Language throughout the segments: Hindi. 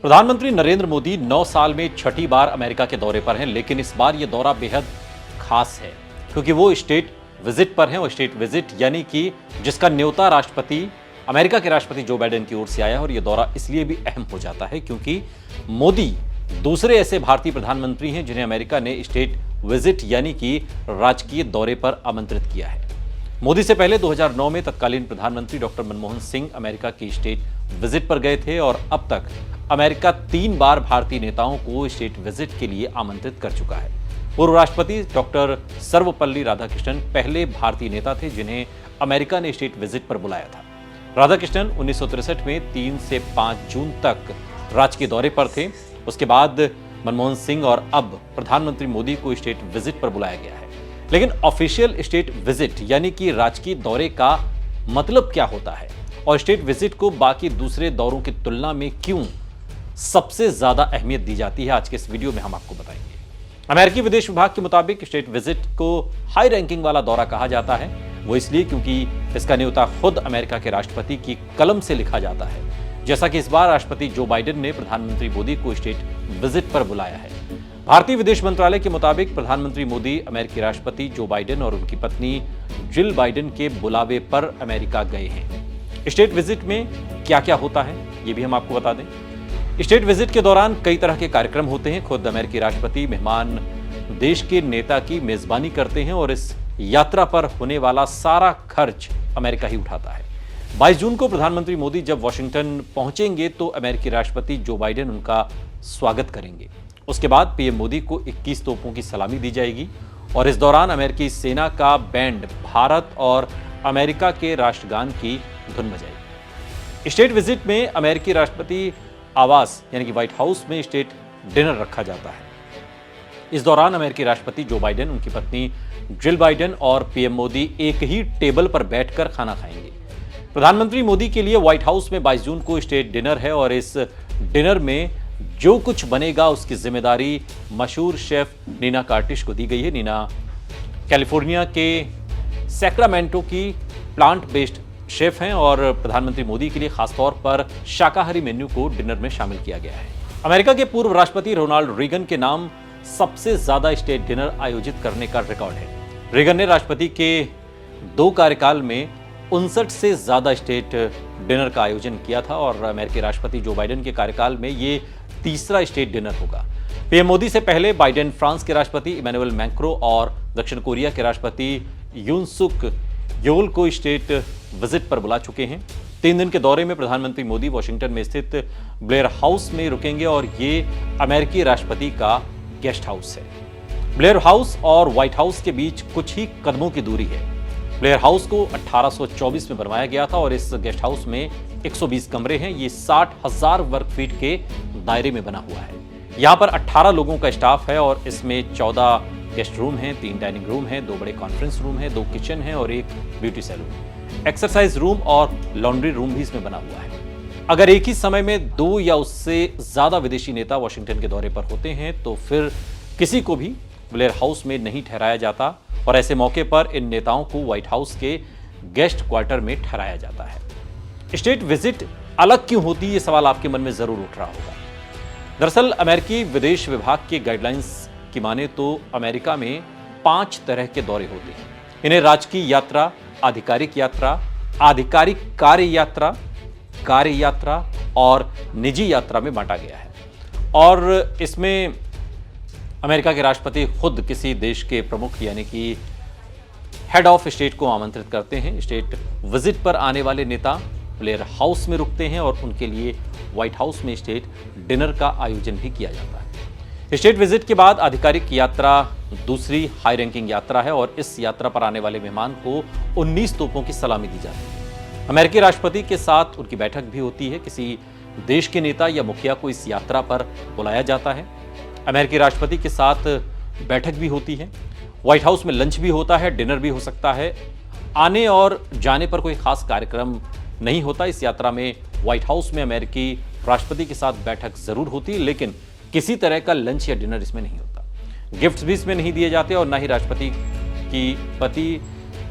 प्रधानमंत्री नरेंद्र मोदी 9 साल में छठी बार अमेरिका के दौरे पर हैं, लेकिन इस बार यह दौरा बेहद खास है क्योंकि वो स्टेट विजिट पर हैं। और स्टेट विजिट यानी कि जिसका न्योता अमेरिका के राष्ट्रपति जो बाइडेन की ओर से आया है। और यह दौरा इसलिए भी अहम हो जाता है क्योंकि मोदी दूसरे ऐसे भारतीय प्रधानमंत्री हैं जिन्हें अमेरिका ने स्टेट विजिट यानी कि राजकीय दौरे पर आमंत्रित किया है। मोदी से पहले 2009 में तत्कालीन प्रधानमंत्री डॉक्टर मनमोहन सिंह अमेरिका की स्टेट विजिट पर गए थे और अब तक अमेरिका 3 बार भारतीय नेताओं को स्टेट विजिट के लिए आमंत्रित कर चुका है। पूर्व राष्ट्रपति डॉक्टर सर्वपल्ली राधाकृष्णन पहले भारतीय नेता थे जिन्हें अमेरिका ने स्टेट विजिट पर बुलाया था। राधाकृष्णन 1963 में 3 से 5 जून तक राजकीय दौरे पर थे। उसके बाद मनमोहन सिंह और अब प्रधानमंत्री मोदी को स्टेट विजिट पर बुलाया गया है। लेकिन ऑफिशियल स्टेट विजिट यानी कि राजकीय दौरे का मतलब क्या होता है और स्टेट विजिट को बाकी दूसरे दौरों की तुलना में क्यों सबसे ज्यादा अहमियत दी जाती है, आज के इस वीडियो में हम आपको बताएंगे। अमेरिकी विदेश विभाग के मुताबिक स्टेट विजिट को हाई रैंकिंग वाला दौरा कहा जाता है। वो इसलिए क्योंकि इसका न्योता खुद अमेरिका के राष्ट्रपति की कलम से लिखा जाता है, जैसा कि इस बार राष्ट्रपति जो बाइडेन ने प्रधानमंत्री मोदी को स्टेट विजिट पर बुलाया है। भारतीय विदेश मंत्रालय के मुताबिक प्रधानमंत्री मोदी अमेरिकी राष्ट्रपति जो बाइडेन और उनकी पत्नी जिल बाइडेन के बुलावे पर अमेरिका गए हैं। स्टेट विजिट में क्या क्या होता है ये भी हम आपको बता दें। स्टेट विजिट के दौरान कई तरह के कार्यक्रम होते हैं। खुद अमेरिकी राष्ट्रपति मेहमान देश के नेता की मेजबानी करते हैं और इस यात्रा पर होने वाला सारा खर्च अमेरिका ही उठाता है। 22 जून को प्रधानमंत्री मोदी जब वॉशिंगटन पहुंचेंगे तो अमेरिकी राष्ट्रपति जो बाइडेन उनका स्वागत करेंगे। उसके बाद पीएम मोदी को 21 तोपों की सलामी दी जाएगी और इस दौरान अमेरिकी सेना का बैंड भारत और अमेरिका के राष्ट्रगान की धुन बजाएगी। स्टेट विजिट में अमेरिकी राष्ट्रपति आवास यानी कि व्हाइट हाउस में स्टेट डिनर रखा जाता है। इस दौरान अमेरिकी राष्ट्रपति जो बाइडेन, उनकी पत्नी जिल बाइडेन और पीएम मोदी एक ही टेबल पर बैठकर खाना खाएंगे। प्रधानमंत्री मोदी के लिए व्हाइट हाउस में 22 जून को स्टेट डिनर है और इस डिनर में जो कुछ बनेगा उसकी जिम्मेदारी मशहूर शेफ नीना कार्टिश को दी गई है। नीना कैलिफोर्निया के सैक्रामेंटो की प्लांट बेस्ड शेफ हैं और प्रधानमंत्री मोदी के लिए खासतौर पर शाकाहारी मेन्यू को डिनर में शामिल किया गया है। अमेरिका के पूर्व राष्ट्रपति रोनाल्ड रीगन के नाम सबसे ज्यादा स्टेट डिनर आयोजित करने का रिकॉर्ड है। रीगन ने राष्ट्रपति के 2 कार्यकाल में 59 से ज्यादा स्टेट डिनर का आयोजन किया था और अमेरिकी राष्ट्रपति जो बाइडेन के कार्यकाल में ये तीसरा स्टेट डिनर होगा। पीएम मोदी से पहले बाइडेन फ्रांस के राष्ट्रपति इमैनुअल मैक्रों और दक्षिण कोरिया के राष्ट्रपति यून सुक योल को स्टेट विजिट पर बुला चुके हैं। 3 दिन के दौरे में प्रधानमंत्री मोदी वॉशिंगटन में स्थित ब्लेयर हाउस में रुकेंगे और ये अमेरिकी राष्ट्रपति का गेस्ट हाउस है। ब्लेयर हाउस और व्हाइट हाउस के बीच कुछ ही कदमों की दूरी है। ब्लेयर हाउस को 1824 में बनवाया गया था और इस गेस्ट हाउस में 120 कमरे हैं। ये 60,000 वर्ग फीट के दायरे में बना हुआ है। यहाँ पर 18 लोगों का स्टाफ है और इसमें 14 गेस्ट रूम हैं, 3 डाइनिंग रूम हैं, 2 बड़े कॉन्फ्रेंस रूम हैं, 2 किचन हैं और 1 ब्यूटी सैलून, एक्सरसाइज रूम और लॉन्ड्री रूम भी इसमें बना हुआ है। अगर एक ही समय में 2 या उससे ज्यादा विदेशी नेता वॉशिंगटन के दौरे पर होते हैं तो फिर किसी को भी ब्लेयर हाउस में नहीं ठहराया जाता और ऐसे मौके पर इन नेताओं को व्हाइट हाउस के गेस्ट क्वार्टर में ठहराया जाता है। स्टेट विजिट अलग क्यों होती है, ये सवाल आपके मन में जरूर उठ रहा होगा। दरअसल अमेरिकी विदेश विभाग के गाइडलाइंस की माने तो अमेरिका में 5 तरह के दौरे होते हैं। इन्हें राजकीय यात्रा, आधिकारिक यात्रा, आधिकारिक कार्य यात्रा और निजी यात्रा में बांटा गया है। और इसमें अमेरिका के राष्ट्रपति खुद किसी देश के प्रमुख यानी कि हेड ऑफ स्टेट को आमंत्रित करते हैं। स्टेट विजिट पर आने वाले नेता ब्लेयर हाउस में रुकते हैं और उनके लिए व्हाइट हाउस में स्टेट डिनर का आयोजन भी किया जाता है। स्टेट विजिट के बाद आधिकारिक यात्रा दूसरी हाई रैंकिंग यात्रा है और इस यात्रा पर आने वाले मेहमान को 19 तोपों की सलामी दी जाती है। अमेरिकी राष्ट्रपति के साथ उनकी बैठक भी होती है। किसी देश के नेता या मुखिया को इस यात्रा पर बुलाया जाता है। अमेरिकी राष्ट्रपति के साथ बैठक भी होती है। व्हाइट हाउस में लंच भी होता है, डिनर भी हो सकता है। आने और जाने पर कोई खास कार्यक्रम नहीं होता। इस यात्रा में व्हाइट हाउस में अमेरिकी राष्ट्रपति के साथ बैठक जरूर होती है, लेकिन किसी तरह का लंच या डिनर इसमें नहीं होता। गिफ्ट्स भी इसमें नहीं दिए जाते और ना ही राष्ट्रपति की पति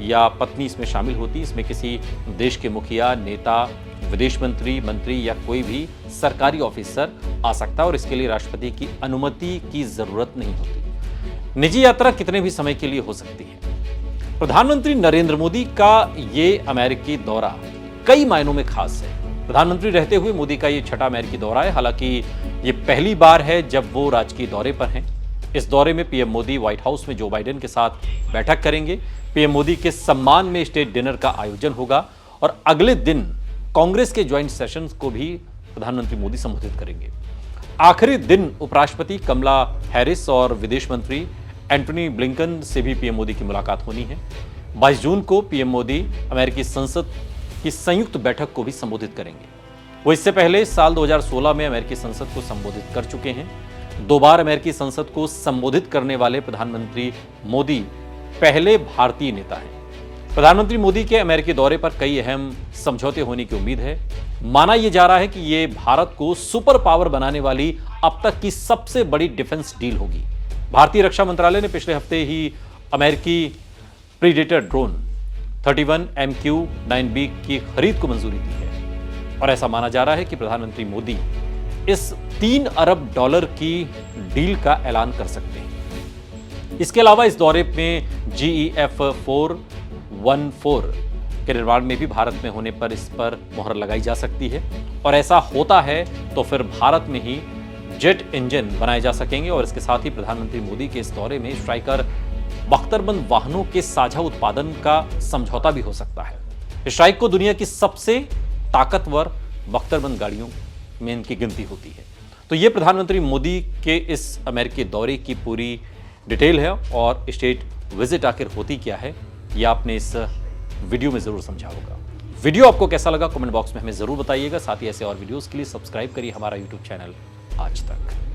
या पत्नी इसमें शामिल होती। इसमें किसी देश के मुखिया, नेता विदेश मंत्री, मंत्री या कोई भी सरकारी ऑफिसर आ सकता है और इसके लिए राष्ट्रपति की अनुमति की जरूरत नहीं होती। निजी यात्रा कितने भी समय के लिए हो सकती है। प्रधानमंत्री नरेंद्र मोदी का ये अमेरिकी दौरा कई मायनों में खास है। प्रधानमंत्री रहते हुए मोदी का ये छठा अमेरिकी दौरा है। हालांकि ये पहली बार है जब वो राजकीय दौरे पर हैं। इस दौरे में पीएम मोदी व्हाइट हाउस में जो बाइडेन के साथ बैठक करेंगे। पीएम मोदी के सम्मान में स्टेट डिनर का आयोजन होगा और अगले दिन कांग्रेस के ज्वाइंट सेशंस को भी प्रधानमंत्री मोदी संबोधित करेंगे। आखिरी दिन उपराष्ट्रपति कमला हैरिस और विदेश मंत्री एंटनी ब्लिंकन से भी पीएम मोदी की मुलाकात होनी है। 22 जून को पीएम मोदी अमेरिकी संसद की संयुक्त बैठक को भी संबोधित करेंगे। वो इससे पहले साल 2016 में अमेरिकी संसद को संबोधित कर चुके हैं। 2 बार अमेरिकी संसद को संबोधित करने वाले प्रधानमंत्री मोदी पहले भारतीय नेता हैं। प्रधानमंत्री मोदी के अमेरिकी दौरे पर कई अहम समझौते होने की उम्मीद है। माना यह जा रहा है कि यह भारत को सुपर पावर बनाने वाली अब तक की सबसे बड़ी डिफेंस डील होगी। भारतीय रक्षा मंत्रालय ने पिछले हफ्ते ही अमेरिकी प्रीडेटर ड्रोन 31 MQ-9B की खरीद को मंजूरी दी है और ऐसा माना जा रहा है कि प्रधानमंत्री मोदी इस 3 अरब डॉलर की डील का ऐलान कर सकते हैं। इसके अलावा इस दौरे में GEF 414 के निर्माण में भी भारत में होने पर इस पर मोहर लगाई जा सकती है और ऐसा होता है तो फिर भारत में ही जेट इंजन बनाए जा सकेंगे और इसके साथ ही प्रधानमंत्री मोदी के इस दौरे में स्ट्राइकर बख्तरबंद वाहनों के साझा उत्पादन का समझौता भी हो सकता है। स्ट्राइक को दुनिया की सबसे ताकतवर बख्तरबंद गाड़ियों में इनकी गिनती होती है। तो ये प्रधानमंत्री मोदी के इस अमेरिकी दौरे की पूरी डिटेल है और स्टेट विजिट आखिर होती क्या है ये आपने इस वीडियो में जरूर समझा होगा। वीडियो आपको कैसा लगा कमेंट बॉक्स में हमें जरूर बताइएगा। साथ ही ऐसे और वीडियोस के लिए सब्सक्राइब करिए हमारा यूट्यूब चैनल आज तक।